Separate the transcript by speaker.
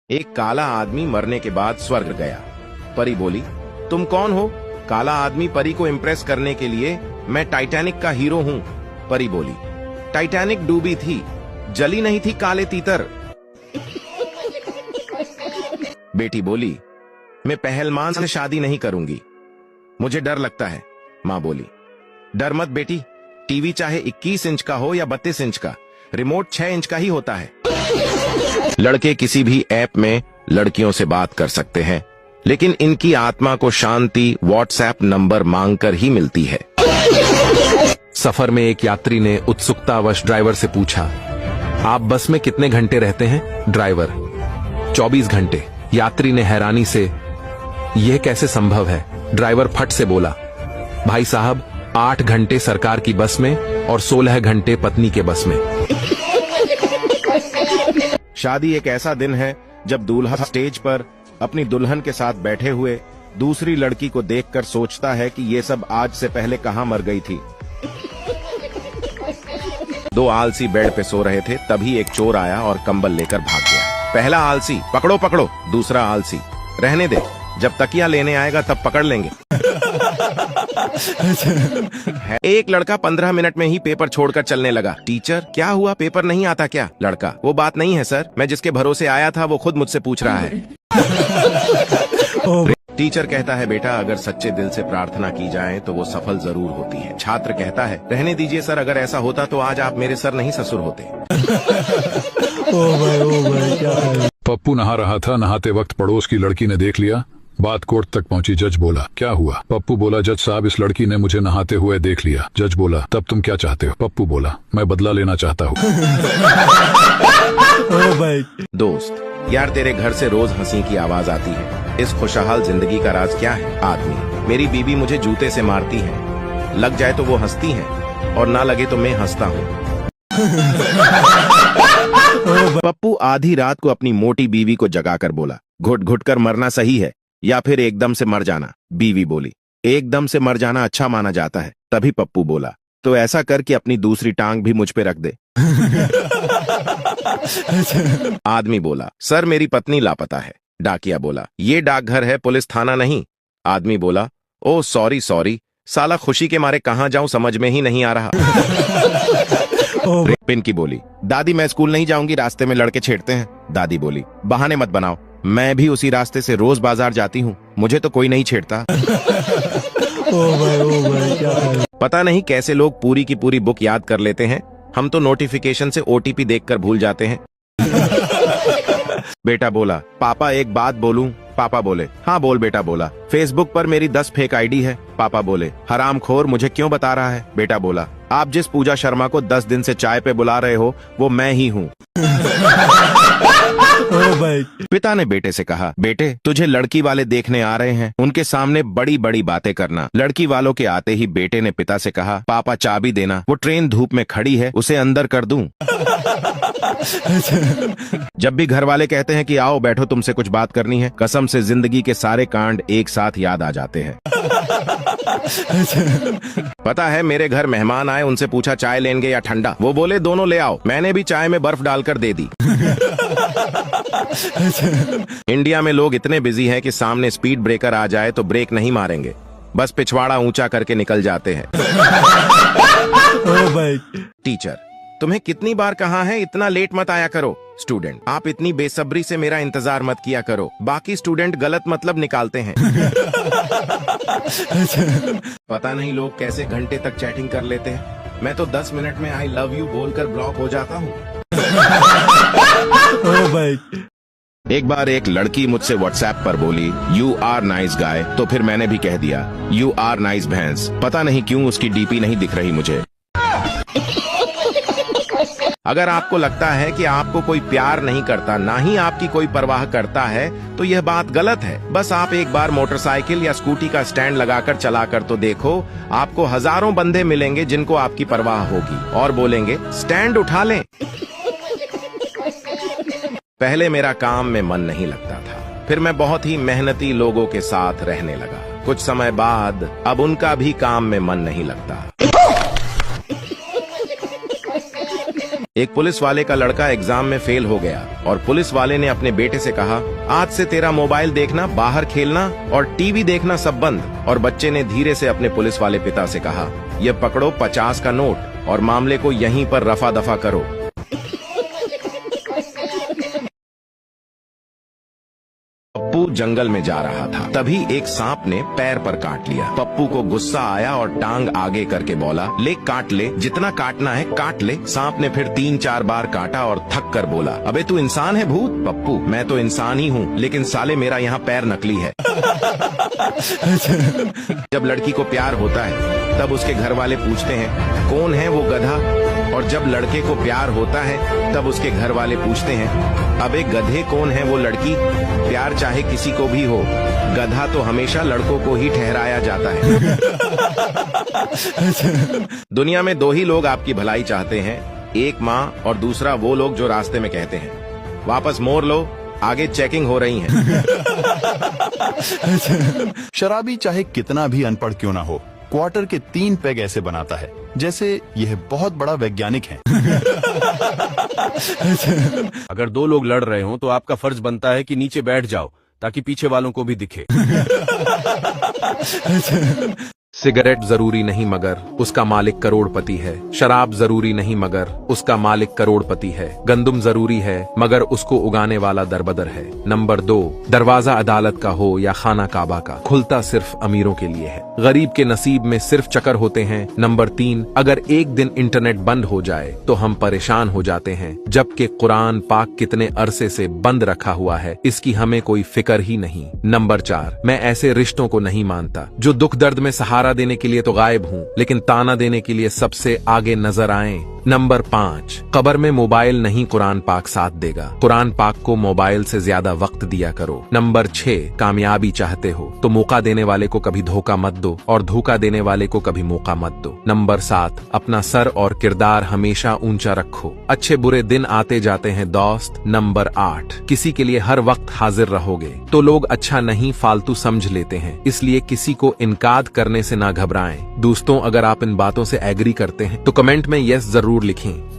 Speaker 1: एक काला आदमी मरने के बाद स्वर्ग गया। परी बोली, तुम कौन हो? काला आदमी परी को इम्प्रेस करने के लिए, मैं टाइटैनिक का हीरो हूँ। परी बोली, टाइटैनिक डूबी थी, जली नहीं थी काले तीतर। बेटी बोली, मैं पहलवान से शादी नहीं करूंगी, मुझे डर लगता है। माँ बोली, डर मत बेटी, टीवी चाहे 21 इंच का हो या 32 इंच का, रिमोट 6 इंच का ही होता है। लड़के किसी भी ऐप में लड़कियों से बात कर सकते हैं, लेकिन इनकी आत्मा को शांति व्हाट्सएप नंबर मांगकर ही मिलती है। सफर में एक यात्री ने उत्सुकतावश ड्राइवर से पूछा, आप बस में कितने घंटे रहते हैं? ड्राइवर, 24 घंटे। यात्री ने हैरानी से, यह कैसे संभव है? ड्राइवर फट से बोला, भाई साहब, 8 घंटे सरकार की बस में और 16 घंटे पत्नी के बस में। शादी एक ऐसा दिन है जब दूल्हा स्टेज पर अपनी दुल्हन के साथ बैठे हुए दूसरी लड़की को देखकर सोचता है कि ये सब आज से पहले कहां मर गई थी। 2 आलसी बेड पे सो रहे थे, तभी एक चोर आया और कंबल लेकर भाग गया। पहला आलसी, पकड़ो पकड़ो। दूसरा आलसी, रहने दे, जब तकिया लेने आएगा तब पकड़ लेंगे। एक लड़का 15 मिनट में ही पेपर छोड़कर चलने लगा। टीचर, क्या हुआ, पेपर नहीं आता क्या? लड़का, वो बात नहीं है सर, मैं जिसके भरोसे आया था वो खुद मुझसे पूछ रहा है। टीचर कहता है, बेटा अगर सच्चे दिल से प्रार्थना की जाए तो वो सफल जरूर होती है। छात्र कहता है, रहने दीजिए सर, अगर ऐसा होता तो आज आप मेरे सर नहीं ससुर होते।
Speaker 2: ओ भाई क्या। पप्पू नहा रहा था, नहाते वक्त पड़ोस की लड़की ने देख लिया, बात कोर्ट तक पहुंची। जज बोला, क्या हुआ? पप्पू बोला, जज साहब, इस लड़की ने मुझे नहाते हुए देख लिया। जज बोला, तब तुम क्या चाहते हो? पप्पू बोला, मैं बदला लेना चाहता हूँ।
Speaker 1: दोस्त, यार तेरे घर से रोज हंसी की आवाज आती है, इस खुशहाल जिंदगी का राज क्या है? आदमी, मेरी बीवी मुझे जूते से मारती है, लग जाए तो वो हंसती है और ना लगे तो मैं हंसता हूँ। पप्पू आधी रात को अपनी मोटी बीवी को जगाकर बोला, घुट घुट कर मरना सही है या फिर एकदम से मर जाना? बीवी बोली, एकदम से मर जाना अच्छा माना जाता है। तभी पप्पू बोला, तो ऐसा कर कि अपनी दूसरी टांग भी मुझ पे रख दे। आदमी बोला, सर मेरी पत्नी लापता है। डाकिया बोला, ये डाकघर है, पुलिस थाना नहीं। आदमी बोला, ओ सॉरी सॉरी, साला खुशी के मारे कहां जाऊं समझ में ही नहीं आ रहा। पिंकी बोली, दादी मैं स्कूल नहीं जाऊंगी, रास्ते में लड़के छेड़ते हैं। दादी बोली, बहाने मत बनाओ, मैं भी उसी रास्ते से रोज बाजार जाती हूँ, मुझे तो कोई नहीं छेड़ता।
Speaker 2: ओ भाई क्या।
Speaker 1: पता नहीं कैसे लोग पूरी की पूरी बुक याद कर लेते हैं, हम तो नोटिफिकेशन से OTP देखकर भूल जाते हैं। बेटा बोला, पापा एक बात बोलूं? पापा बोले, हाँ बोल बेटा। बोला, फेसबुक पर मेरी 10 फेक आईडी है। पापा बोले, हरामखोर, मुझे क्यों बता रहा है? बेटा बोला, आप जिस पूजा शर्मा को 10 दिन से चाय पे बुला रहे हो वो मैं ही हूँ। पिता ने बेटे से कहा, बेटे तुझे लड़की वाले देखने आ रहे हैं, उनके सामने बड़ी बड़ी बातें करना। लड़की वालों के आते ही बेटे ने पिता से कहा, पापा चाबी देना, वो ट्रेन धूप में खड़ी है, उसे अंदर कर दूं। जब भी घर वाले कहते हैं कि आओ बैठो तुमसे कुछ बात करनी है, कसम से जिंदगी के सारे कांड एक साथ याद आ जाते हैं। पता है मेरे घर मेहमान आए, उनसे पूछा चाय लेंगे या ठंडा, वो बोले दोनों ले आओ। मैंने भी चाय में बर्फ डालकर दे दी। इंडिया में लोग इतने बिजी हैं कि सामने स्पीड ब्रेकर आ जाए तो ब्रेक नहीं मारेंगे, बस पिछवाड़ा ऊंचा करके निकल जाते हैं। टीचर, तुम्हें कितनी बार कहा है इतना लेट मत आया करो। स्टूडेंट, आप इतनी बेसब्री से मेरा इंतजार मत किया करो, बाकी स्टूडेंट गलत मतलब निकालते हैं। पता नहीं लोग कैसे घंटे तक चैटिंग कर लेते हैं, मैं तो 10 मिनट में आई लव यू बोलकर ब्लॉक हो जाता हूँ। एक बार एक लड़की मुझसे व्हाट्सएप पर बोली, यू आर नाइस गाय, तो फिर मैंने भी कह दिया, यू आर नाइस भैंस। पता नहीं क्यों उसकी डीपी नहीं दिख रही मुझे। अगर आपको लगता है कि आपको कोई प्यार नहीं करता, ना ही आपकी कोई परवाह करता है, तो यह बात गलत है। बस आप एक बार मोटरसाइकिल या स्कूटी का स्टैंड लगाकर चलाकर तो देखो, आपको हजारों बंदे मिलेंगे जिनको आपकी परवाह होगी और बोलेंगे स्टैंड उठा लें। पहले मेरा काम में मन नहीं लगता था, फिर मैं बहुत ही मेहनती लोगों के साथ रहने लगा। कुछ समय बाद अब उनका भी काम में मन नहीं लगता। एक पुलिस वाले का लड़का एग्जाम में फेल हो गया और पुलिस वाले ने अपने बेटे से कहा, आज से तेरा मोबाइल देखना, बाहर खेलना और टीवी देखना सब बंद। और बच्चे ने धीरे से अपने पुलिस वाले पिता से कहा, ये पकड़ो 50 का नोट और मामले को यहीं पर रफा दफा करो। पप्पू जंगल में जा रहा था, तभी एक सांप ने पैर पर काट लिया। पप्पू को गुस्सा आया और टांग आगे करके बोला, ले काट ले, जितना काटना है काट ले। सांप ने फिर 3-4 बार काटा और थक कर बोला, अबे तू इंसान है भूत? पप्पू, मैं तो इंसान ही हूँ, लेकिन साले मेरा यहाँ पैर नकली है। जब लड़की को प्यार होता है तब उसके घर वाले पूछते हैं, कौन है वो गधा? और जब लड़के को प्यार होता है तब उसके घर वाले पूछते हैं, अबे गधे कौन है वो लड़की? प्यार चाहे किसी को भी हो, गधा तो हमेशा लड़कों को ही ठहराया जाता है। दुनिया में 2 ही लोग आपकी भलाई चाहते हैं, एक माँ और दूसरा वो लोग जो रास्ते में कहते हैं, वापस मोड़ लो, आगे चेकिंग हो रही है।
Speaker 3: शराबी चाहे कितना भी अनपढ़ क्यों ना हो, क्वार्टर के 3 पेग ऐसे बनाता है जैसे यह बहुत बड़ा वैज्ञानिक है।
Speaker 4: अगर 2 लोग लड़ रहे हो तो आपका फर्ज बनता है कि नीचे बैठ जाओ ताकि पीछे वालों को भी दिखे।
Speaker 1: सिगरेट जरूरी नहीं मगर उसका मालिक करोड़पति है। शराब जरूरी नहीं मगर उसका मालिक करोड़पति है। गंदुम जरूरी है मगर उसको उगाने वाला दरबदर है। नंबर 2, दरवाजा अदालत का हो या खाना काबा का, खुलता सिर्फ अमीरों के लिए है। गरीब के नसीब में सिर्फ चक्कर होते हैं। नंबर 3, अगर एक दिन इंटरनेट बंद हो जाए तो हम परेशान हो जाते हैं, जबकि कुरान पाक कितने अरसे से बंद रखा हुआ है, इसकी हमें कोई फिक्र ही नहीं। नंबर 4, मैं ऐसे रिश्तों को नहीं मानता जो दुख दर्द में सहारा देने के लिए तो गायब हूँ, लेकिन ताना देने के लिए सबसे आगे नजर आए। नंबर 5, कब्र में मोबाइल नहीं, कुरान पाक साथ देगा। कुरान पाक को मोबाइल से ज्यादा वक्त दिया करो। नंबर 6, कामयाबी चाहते हो तो मौका देने वाले को कभी धोखा मत दो और धोखा देने वाले को कभी मौका मत दो। नंबर 7, अपना सर और किरदार हमेशा ऊंचा रखो, अच्छे बुरे दिन आते जाते हैं दोस्त। नंबर 8, किसी के लिए हर वक्त हाजिर रहोगे तो लोग अच्छा नहीं फालतू समझ लेते हैं, इसलिए किसी को इनकार करने से ना घबराएं। दोस्तों, अगर आप इन बातों से एग्री करते हैं तो कमेंट में यस जरूर लिखें।